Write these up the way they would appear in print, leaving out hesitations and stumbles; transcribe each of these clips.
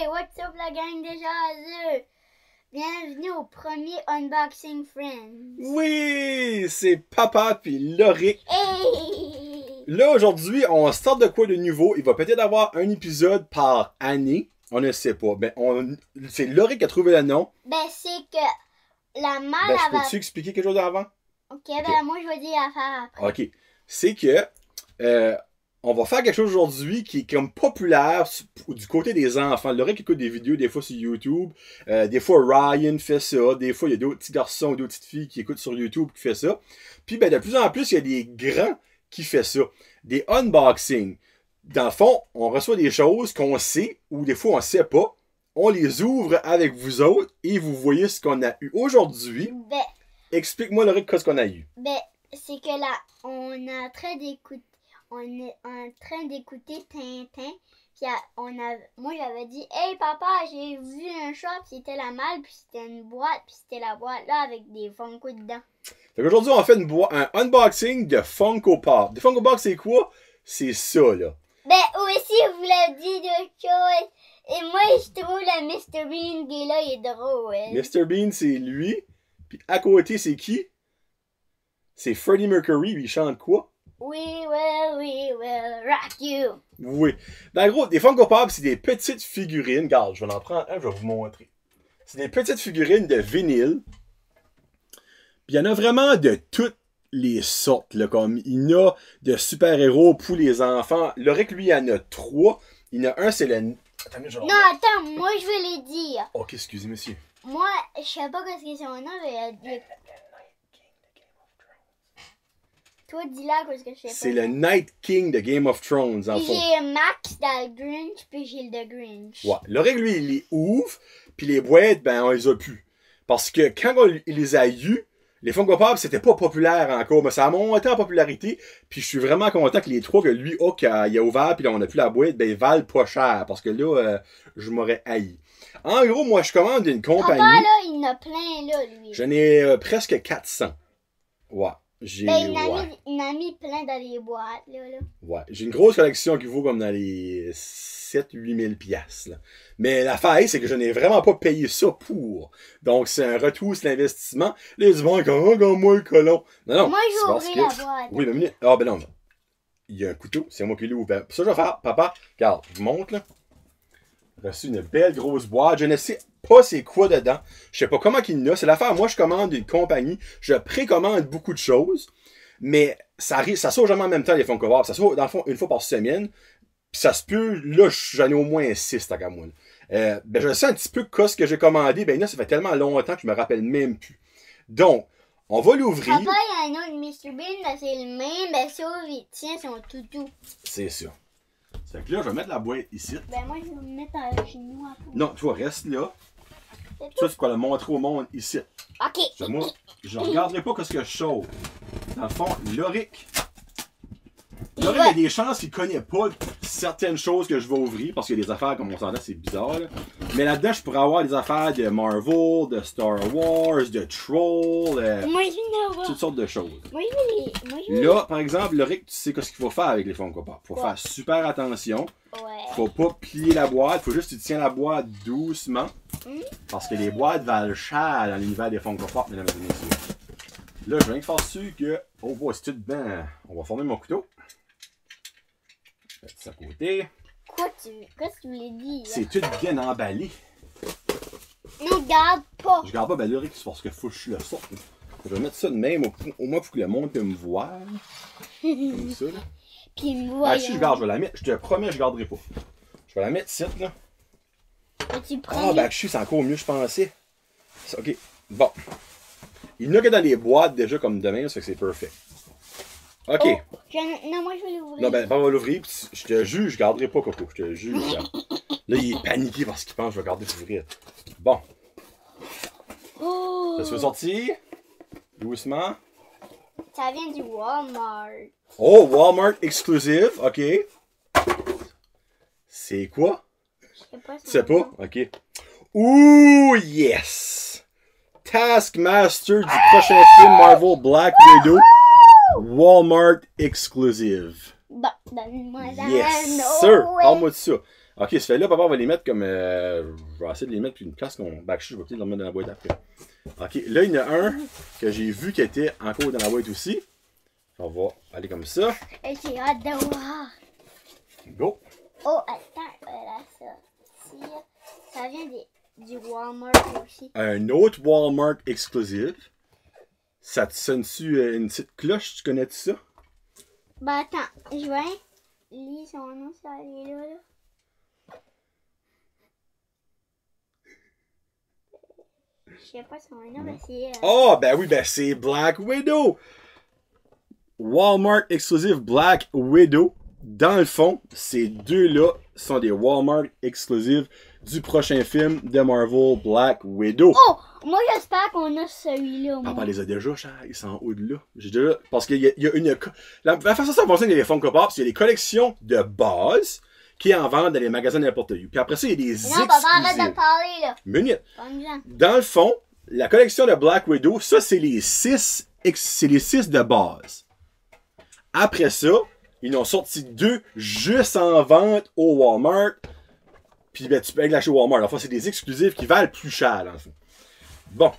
Hey, what's up la gang de jaseux? Bienvenue au premier Unboxing Friends. Oui, c'est Papa puis Loric. Hey! Là, aujourd'hui, on start de quoi de nouveau? Il va peut-être avoir un épisode par année. On ne sait pas. C'est Loric qui a trouvé le nom. C'est que la malle Je peux-tu expliquer quelque chose avant? Ok, moi je vais dire l'affaire après. Ok. C'est que on va faire quelque chose aujourd'hui qui est comme populaire du côté des enfants. Loric écoute des vidéos des fois sur YouTube. Des fois Ryan fait ça. Des fois il y a d'autres petits garçons ou d'autres petites filles qui écoutent sur YouTube qui fait ça. Puis de plus en plus, il y a des grands qui font ça. Des unboxings. Dans le fond, on reçoit des choses qu'on sait ou des fois on sait pas. On les ouvre avec vous autres et vous voyez ce qu'on a eu aujourd'hui. Explique-moi Loric ce qu'on a eu. C'est que là, on est en train d'écouter Tintin. Puis moi j'avais dit, hey papa, j'ai vu un shop, c'était la malle, puis c'était une boîte, puis c'était la boîte là avec des Funko dedans. Fait qu'aujourd'hui, on fait un unboxing de Funko Pop. Des Funko Pop, c'est quoi? C'est ça, là. Aussi, je voulais dire d'autres choses. Et moi, je trouve le Mr. Bean qui est là, il est drôle. Mr. Bean, c'est lui. Puis à côté, c'est qui? C'est Freddie Mercury, il chante quoi? We will rock you. Oui. Dans le gros, des Funko Pop, c'est des petites figurines. Regarde, je vais en prendre un, je vais vous montrer. C'est des petites figurines de vinyle. Puis il y en a vraiment de toutes les sortes, là, comme il y en a de super-héros pour les enfants. Loric, lui, il y en a 3. Il y en a un, c'est le... Attends, moi, je vais les dire. Ok, excusez, monsieur. Moi, je sais pas ce que c'est son nom, mais... Toi, dis-là, parce que je sais pas. C'est le Night King de Game of Thrones, en puis fond. J'ai Max dans le Grinch, puis j'ai le The Grinch. Ouais. Loric, lui, il les ouvre, puis les boîtes, on les a plus. Parce que quand il les a eus, les Funko Pop, c'était pas populaire encore, mais ça a monté en popularité. Puis je suis vraiment content que les 3 que lui il a ouvert, puis là, on a plus la boîte, ils valent pas cher. Parce que là, je m'aurais haï. En gros, moi, je commande une compagnie. Papa, là, il en a plein, là, lui. J'en ai presque 400. Ouais. Il en a mis plein dans les boîtes, là. Ouais. J'ai une grosse collection qui vaut comme dans les 7-8 000 piastres, là. Mais l'affaire, c'est que je n'ai vraiment pas payé ça pour. Donc, c'est un retour sur l'investissement. Les gens comme, regarde-moi le colon. Non. Moi, je vais ouvrir la boîte. Oui, mais minute. Ah, non. Il y a un couteau. C'est moi qui l'ai ouvert. Ça, je vais faire. Papa, regarde, je vous montre, là. J'ai reçu une belle grosse boîte. Je ne sais pas c'est quoi dedans. Je sais pas comment qu'il y en a. C'est l'affaire. Moi, je commande une compagnie. Je précommande beaucoup de choses. Mais ça sort jamais en même temps, les Funko Pop. Ça sort, dans le fond, une fois par semaine. Puis ça se peut, là, j'en ai au moins 6, tant qu'à moi. Je sais un petit peu ce que j'ai commandé. Là, ça fait tellement longtemps que je me rappelle même plus. Donc, on va l'ouvrir. Papa, il y en a une Mr. Bean, c'est le même. Ça, il tient son toutou. C'est ça. Fait que là, je vais mettre la boîte ici. Moi, je vais me mettre chez nous à Non, toi, reste là. Ça, c'est quoi le montrer au monde ici. Ok. Moi, je ne regarderai pas ce que je chauffe. Dans le fond, Loric. Loric, il y a des chances qu'il ne connaît pas certaines choses que je vais ouvrir. Parce qu'il y a des affaires, comme on s'entend, c'est bizarre. Là. Mais là-dedans, je pourrais avoir des affaires de Marvel, de Star Wars, de Troll. Moi, je vais toutes sortes de choses. Moi, je vais Là, par exemple, Loric, tu sais ce qu'il faut faire avec les Funko Pop. Il faut faire super attention. Ouais. Faut pas plier la boîte. Faut juste que tu tiens la boîte doucement. Parce que les boîtes valent cher dans l'univers des Funko Pop, mesdames et messieurs. Là, je viens de faire sûr que... Oh, boy, c'est tout dedans. On va former mon couteau. Mettre ça à côté. Qu'est-ce que tu voulais dire? C'est tout bien emballé. Non, garde pas. Je garde pas, Loric, c'est parce que faut que je le sorte. Je vais mettre ça de même, au moins pour que le monde puisse me voir. Comme ça, là. Puis me voit. Si je garde, je vais la mettre. Je te promets, je garderai pas. Je vais la mettre ici, là. Tu prends. C'est encore mieux, je pensais. Ok, bon. Il n'y en a que dans les boîtes déjà comme demain, ça fait que c'est parfait. Ok. Non, moi je vais l'ouvrir. Non, on va l'ouvrir. Je te jure, je garderai pas, Coco. Je te jure. Là, il est paniqué parce qu'il pense que je vais garder l'ouvrir. Bon. Ça se fait sortir. Doucement. Ça vient du Walmart. Oh, Walmart exclusive. Ok. C'est quoi? Je sais pas. Tu sais pas? Ok. Ouh, yes! Taskmaster du prochain film Marvel Black Widow. Walmart exclusive. Bon, donne-moi ça. Yes, sir. Parle-moi de ça. Ok, ce fait-là, papa va les mettre comme. Je vais essayer de les mettre puis une place qu'on. Ben, je vais peut-être les remettre dans la boîte après. Ok, là, il y en a un que j'ai vu qui était encore dans la boîte aussi. On va aller comme ça. Et j'ai hâte de voir. Go! Oh, attends, voilà ça. Ça vient du Walmart aussi. Un autre Walmart exclusive. Ça te sonne-tu une petite cloche? Tu connais-tu ça? Ben attends, je vais lire son nom, ça est là. Je sais pas son nom, mais c'est... Oh, ben oui, ben c'est Black Widow! Walmart exclusive Black Widow. Dans le fond, ces deux-là sont des Walmart exclusives du prochain film de Marvel, Black Widow. Oh! Moi, j'espère qu'on a celui-là. Papa les a déjà, cher. Ils sont en haut de là. J'ai déjà... Parce qu'il y a une... La façon dont ça fonctionne, il y a les Funko Pop, c'est les collections de base qui en vendent dans les magasins n'importe où. Puis après ça, il y a des non, papa, arrête de parler, là. Minute. Dans le fond, la collection de Black Widow, ça, c'est les 6 de base. Après ça, ils en ont sorti 2 juste en vente au Walmart. Puis ben, tu peux aller l'acheter au Walmart. Enfin, c'est des exclusifs qui valent plus cher, dans le fond. Bon.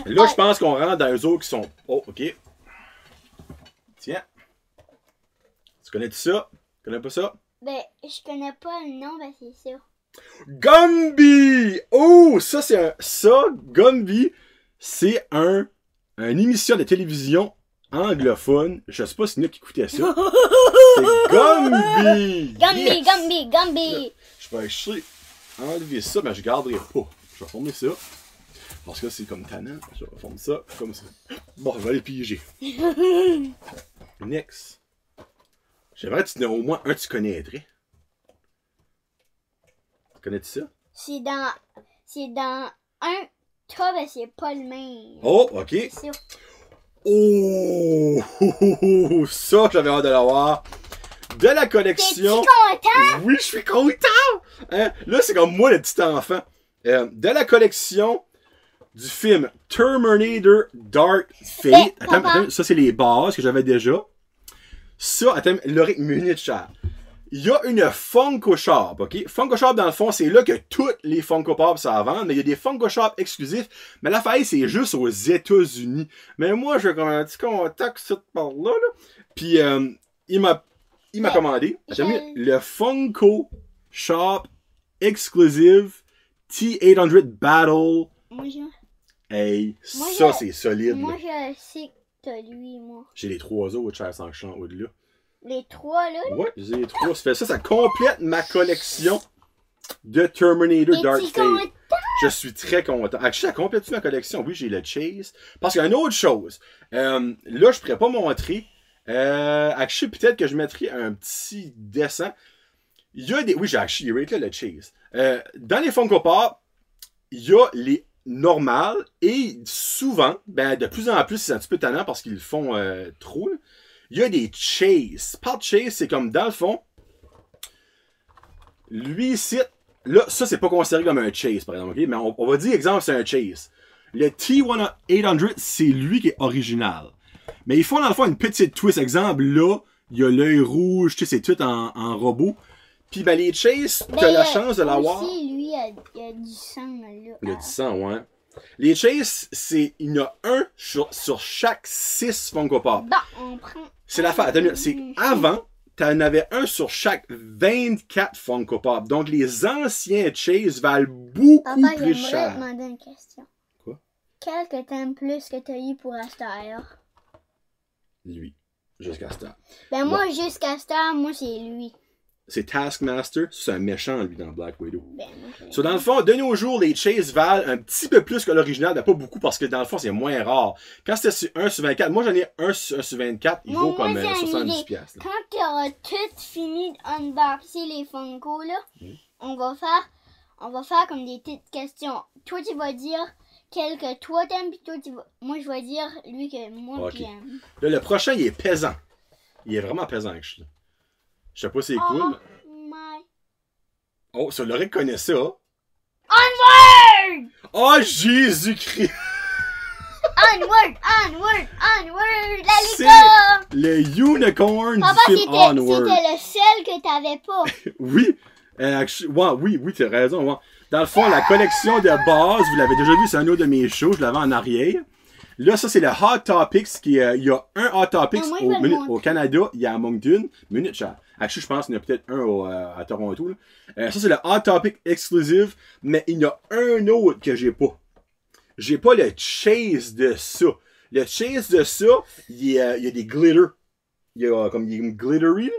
Là, je pense qu'on rentre dans eux autres qui sont... Oh, OK. Tiens. Tu connais-tu ça? Tu connais pas ça? Ben, je connais pas le nom, ben c'est ça. Gumby! Oh, ça, c'est un... Ça, Gumby, c'est une émission de télévision anglophone. Je sais pas s'il y en a qui écoutaient ça. C'est Gumby! Gumby, Yes! Gumby, Gumby! Je vais essayer enlever ça, mais je garderai pas. Je vais former ça. Parce que c'est comme tannant. Je vais former ça comme ça. Bon, je vais aller piéger. Next. J'aimerais que tu n'aies au moins un que tu connaîtrais. Connais-tu ça? C'est dans un tas, ben c'est pas le même. Oh, ok. C'est sûr. Oh! Ça, j'avais hâte de l'avoir. De la collection. T'es-tu content? Oui, je suis content! Hein? Là, c'est comme moi, le petit enfant. De la collection du film Terminator Dark Fate. Attends, ça, c'est les bases que j'avais déjà. Ça, attends, Laurie, minute cher. Il y a une Funko Shop, ok? Funko Shop, dans le fond, c'est là que toutes les Funko Pop ça vend, mais il y a des Funko Shop exclusifs. Mais l'affaire, c'est juste aux États-Unis. Mais moi, j'ai comme un petit contact ça par là, là. Puis, il m'a commandé le Funko Shop Exclusive T-800 Battle. Moi, Hey, ça, c'est solide. Moi, je sais que t'as lui, moi. J'ai les 3 autres, cher, sans que je suis en haut de là. Les 3, là? Ouais, j'ai les 3. Ça complète ma collection de Terminator Dark Fate. Je suis très content. Ça complète ma collection. Oui, j'ai le Chase. Parce qu'il y a une autre chose. Là, je pourrais pas montrer. Peut-être que je mettrai un petit dessin. Il y a des... Oui, j'ai acheté là, le Chase. Dans les Funko Pop, il y a les normales et souvent, ben, de plus en plus, c'est un petit peu tannant parce qu'ils le font trop. Là. Il y a des Chase. Par Chase, c'est comme dans le fond. Lui ici, là, ça, c'est pas considéré comme un Chase, par exemple. Okay? Mais on va dire, exemple, c'est un Chase. Le T-800, c'est lui qui est original. Mais ils font dans le fond une petite twist. Exemple, là, il y a l'œil rouge, tu sais, c'est tout en robot. Puis, ben, les Chase, t'as la chance de l'avoir. Aussi, lui, il y a du sang, là. Il y a du sang, ouais. Les Chase, il y en a un sur chaque 6 Funko Pop. Bon, on prend... C'est l'affaire. C'est avant, t'en avais un sur chaque 24 Funko Pop. Donc, les anciens Chase valent beaucoup plus cher. Papa, j'aimerais te demander une question. Quoi? Quel que t'aimes plus que t'as eu pour Astar? Lui. Jusqu'à Star. Ben, moi, jusqu'à Star, moi, c'est lui. C'est Taskmaster. C'est un méchant, lui, dans Black Widow. Ben, moi, So, dans le fond, de nos jours, les Chase valent un petit peu plus que l'original, mais pas beaucoup, parce que dans le fond, c'est moins rare. Quand c'était 1 sur 24, moi j'en ai 1 sur 24, il vaut comme 70$. Quand tu auras tout fini d'unboxer les Funko, là, on va faire comme des petites questions. Toi, tu vas dire quel que toi t'aimes, puis toi, moi, je vais dire lui que moi j'aime. Là, le prochain, il est pesant. Il est vraiment pesant, je sais pas si c'est cool. Oh, ça, Laurie connaît ça. Onward! Oh, Jésus-Christ! Onward! La licorne! Le unicorn Papa, du film Onward. C'était le seul que t'avais pas. Oui, Oui, tu as raison. Ouais. Dans le fond, la collection de base, vous l'avez déjà vu, c'est un autre de mes shows, je l'avais en arrière. Là, ça, c'est le Hot Topics. Il y a un Hot Topics au Canada, il y a à Moncton. Actually, je pense qu'il y en a peut-être un à Toronto. Ça, c'est le Hot Topic exclusive, mais il y en a un autre que j'ai pas. J'ai pas le chase de ça. Le chase de ça, il y a des glitters. Il y a comme des glittery.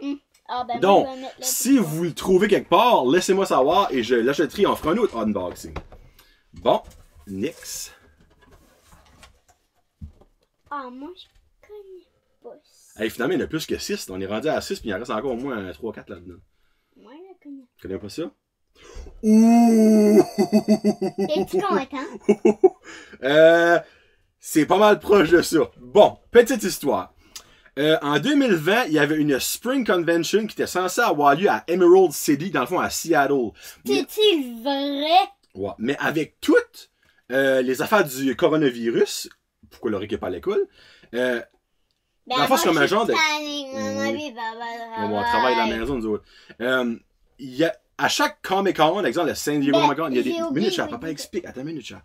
Ah, ben donc, moi, si vous le trouvez quelque part, laissez-moi savoir et je l'achèterai, on fera un autre unboxing. Bon, next. Ah, moi, je connais pas ça. Hey, finalement, il y en a plus que 6. On est rendu à 6, puis il en reste encore au moins 3-4 là-dedans. Moi, je la connais. Tu connais pas ça? Ouh! T'es-tu content? C'est pas mal proche de ça. Bon, petite histoire. En 2020, il y avait une Spring Convention qui était censée avoir lieu à Emerald City, dans le fond à Seattle. C'est-tu vrai? Ouais, mais avec toutes les affaires du coronavirus, pourquoi le récupère à l'école, dans le fond, c'est comme un genre de... On travaille à la maison, nous autres. Il y a, à chaque Comic-Con, exemple, le San Diego Comic-Con, il y a des... Minute, chat, papa explique. Attends une minute, chat.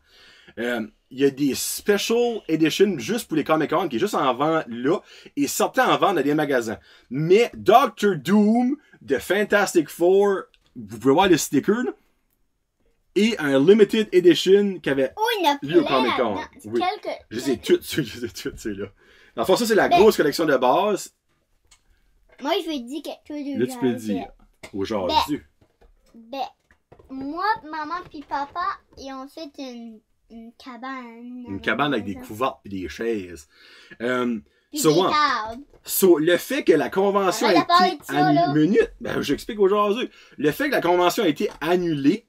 Il y a des special editions juste pour les Comic-Con qui est juste en vente là et sortant en vente dans des magasins. Mais Doctor Doom de Fantastic Four, vous pouvez voir le sticker là, et un limited edition qui avait lu au Comic-Con. Oui. Je les ai toutes ceux-là. Dans le fond, ça c'est la grosse collection de base. Moi je vais te dire quelque chose de là, tu peux le dire. Aujourd'hui. Moi, maman puis papa, ils ont fait une cabane. Une cabane avec des couvertes et des chaises. Puis le fait que la convention a été annulée. J'explique aujourd'hui. Le fait que la convention a été annulée,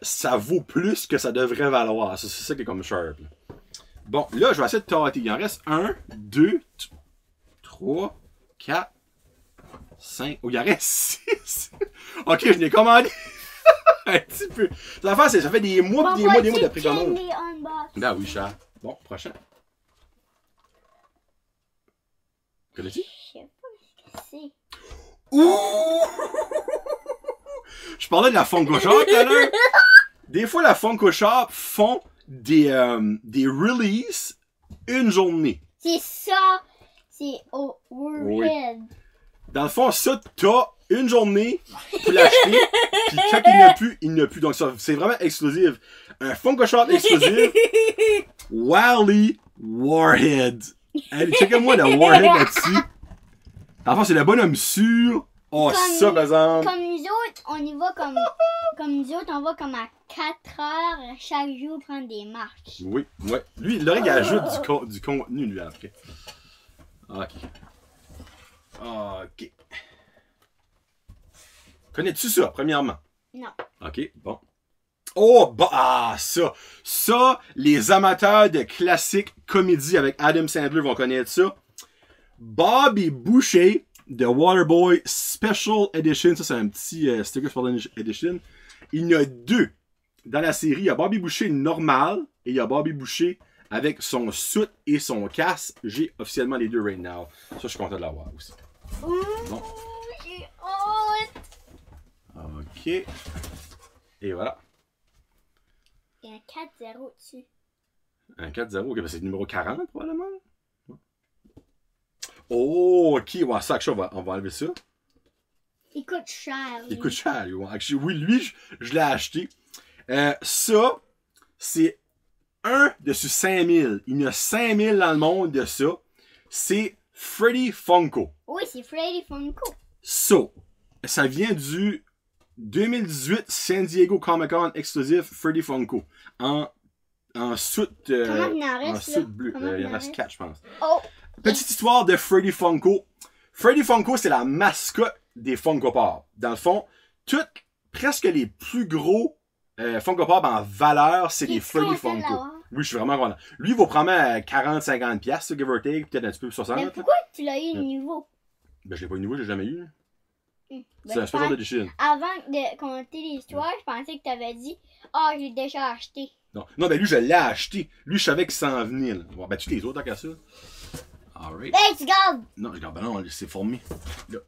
ça vaut plus que ça devrait valoir. C'est ça qui est comme sharp. Là. Bon, là, je vais essayer de tâter. Il en reste 1, 2, 3, 4, 5. Oh, il en reste 6. Ok, je l'ai commandé. Un petit peu. Ça fait des mois de précommande. Ben oui, chat. Bon, prochain. Connais-tu? Je sais pas ce que c'est. Ouh! Je parlais de la Funko Shop tout à l'heure. Des fois, la Funko Shop font des releases une journée. C'est ça. C'est au Warhead. Oui. Dans le fond, ça, t'as une journée pour l'acheter, puis quand il n'y a plus. Donc, ça, c'est vraiment exclusif. Un Funko Shop exclusif. Wally Warhead. Allez, checkez-moi le Warhead là-dessus. Dans le fond, c'est le bonhomme sûr. Oh, ça, par exemple. Comme nous autres, on y va comme nous autres, on va comme à 4 heures chaque jour prendre des marches. Oui, ouais. Lui, il ajoute du contenu, lui, après. Ok. Ok. Connais-tu ça, premièrement? Non. Ok, bon. Oh, ça. Ça, les amateurs de classiques comédie avec Adam Sandler vont connaître ça. Bobby Boucher de Waterboy Special Edition. Ça, c'est un petit sticker Special Edition. Il y en a deux dans la série. Il y a Bobby Boucher normal et il y a Bobby Boucher avec son suit et son casque. J'ai officiellement les deux right now. Ça, je suis content de l'avoir aussi. Bon. J'ai honte. Ok. Et voilà. Il y a un 4-0 dessus. Un 4-0, ok, ben c'est le numéro 40 probablement. Ouais. Oh, ok, ouais, ça, on va enlever ça. Il coûte cher. Il coûte cher, lui. Actually, oui, lui, je l'ai acheté. Ça, c'est un dessus 5000. Il y en a 5000 dans le monde de ça. C'est Freddy Funko. Oui, c'est Freddy Funko. Ça vient du 2018 San Diego Comic-Con exclusif Freddy Funko. En soute, bleu. Il y en reste 4, je pense. Oh. Petite histoire de Freddy Funko. Freddy Funko, c'est la mascotte des Funko Pop. Dans le fond, presque les plus gros Funko Pop en valeur, c'est les Freddy Funko. Oui, je suis vraiment content. Lui, il vaut probablement 40-50$, give or take, peut-être un petit peu 60$. Mais pourquoi tu l'as eu nouveau? Ben, je l'ai pas eu nouveau, je l'ai jamais eu. Ben, c'est un special edition. Avant de compter l'histoire, je pensais que tu avais dit « Ah, je l'ai déjà acheté. » Non, ben lui, je l'ai acheté. Lui, je savais qu'il s'en venait. Là. Bon, ben, tu les autres, tant qu'à ça. Alright. Ben, tu gardes! Non, je garde, ben non, c'est formé. Là.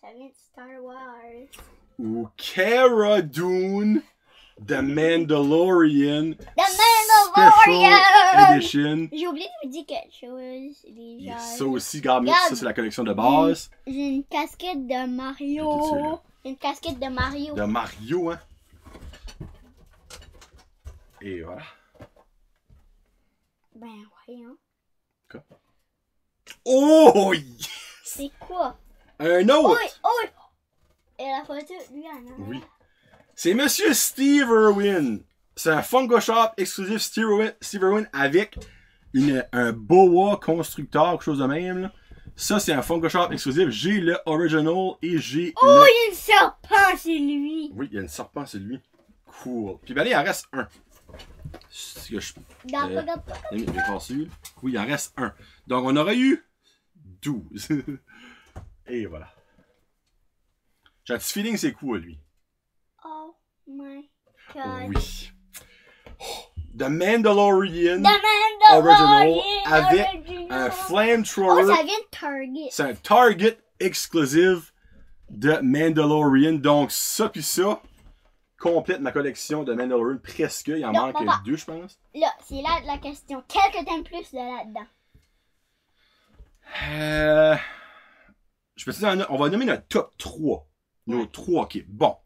ça vient de Star Wars. Ou Cara Dune, The Mandalorian, Special Edition. J'ai oublié de vous dire quelque chose. Déjà. Ça aussi, regarde, ça c'est la collection de base. J'ai une casquette de Mario. Une casquette de Mario. De Mario, hein. Et voilà. Ben, voyons. Quoi? Oh, yes! C'est quoi? Un autre! Oui, oui! Et la photo, lui, en a. Oui. C'est Monsieur Steve Irwin. C'est un Funko Shop exclusif Steve Irwin avec un boa constructeur, quelque chose de même. Là. Ça, c'est un Funko Shop exclusif. J'ai le original et j'ai il y a une serpent, c'est lui! Oui, il y a une serpent, c'est lui. Cool. Puis ben, il en reste un. C'est que je... Oui, il en reste un. Donc, on aurait eu 12. Et voilà. J'ai un petit feeling, c'est cool, lui. Oh my god. Oui. The Mandalorian. Original avec un flamethrower. Oh, ça vient de Target. C'est un Target exclusif de Mandalorian. Donc, ça puis ça complète ma collection de Mandalorian. Presque. Il en manque 2, je pense. Là, c'est là la question. Quel que t'aimes plus de là-dedans? Je peux te dire, on va nommer notre top 3. Nos 3, ok. Bon.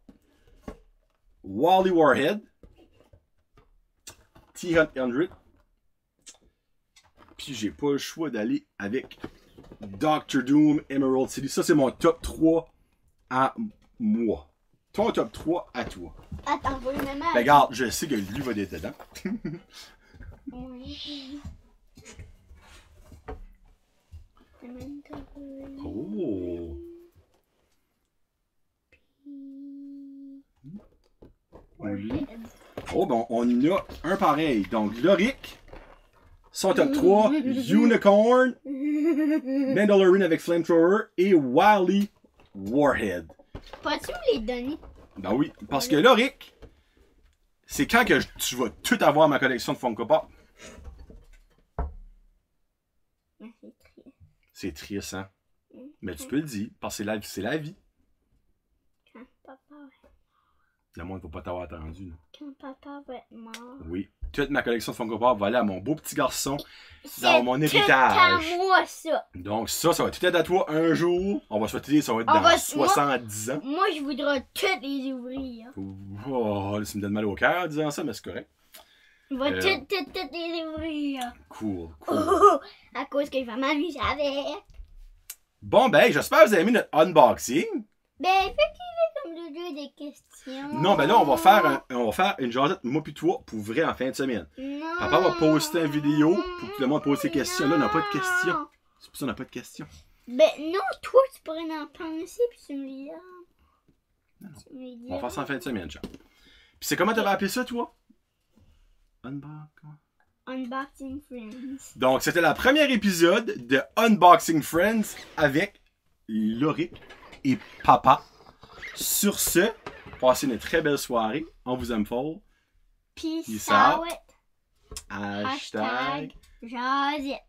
Wally Warhead. T-100. Puis j'ai pas le choix d'aller avec Doctor Doom Emerald City. Ça, c'est mon top 3 à moi. Ton top 3 à toi. Attends, vous le même. Ben, regarde, je sais que lui va être dedans. Oui. Oh! Oui. Oh, ben, on a un pareil. Donc, Loric, son top 3, Unicorn, Mandalorian avec Flamethrower et Wally Warhead. Peux-tu me les donner? Ben oui, parce que Loric, c'est quand que tu vas tout avoir ma collection de Funko Pop. C'est triste. C'est triste, hein? Mais tu peux le dire, parce que c'est la vie. Quand papa Le monde ne va pas t'avoir attendu. Là. Quand papa va être mort. Oui. Toute ma collection de Funko Pop va aller à mon beau petit garçon C'est dans mon héritage. à moi, ça. Donc ça va tout être à toi un jour. On va souhaiter ça va être dans 70 ans. Moi, je voudrais toutes les ouvrir. Oh, là, ça me donne mal au cœur en disant ça, mais c'est correct. Je vais toutes les ouvrir. Cool. À cause que je vais m'amuser avec. Bon, ben, j'espère que vous avez aimé notre unboxing. Ben, faites-le comme le jeu des questions. Non, ben là, on va faire une jasette, moi pis toi, pour vrai, en fin de semaine. Non. Papa va poster une vidéo pour que tout le monde pose ses questions. Là, on n'a pas de questions. C'est pour ça qu'on n'a pas de questions. Ben, non, toi, tu pourrais en penser, puis tu me dis. Non. On va faire ça en fin de semaine, Charles. Puis c'est comment t'avais appelé ça, toi? Unboxing Friends. Donc, c'était le premier épisode de Unboxing Friends avec Loric et Papa. Sur ce, passez une très belle soirée. On vous aime fort. Peace out. Hashtag Josette.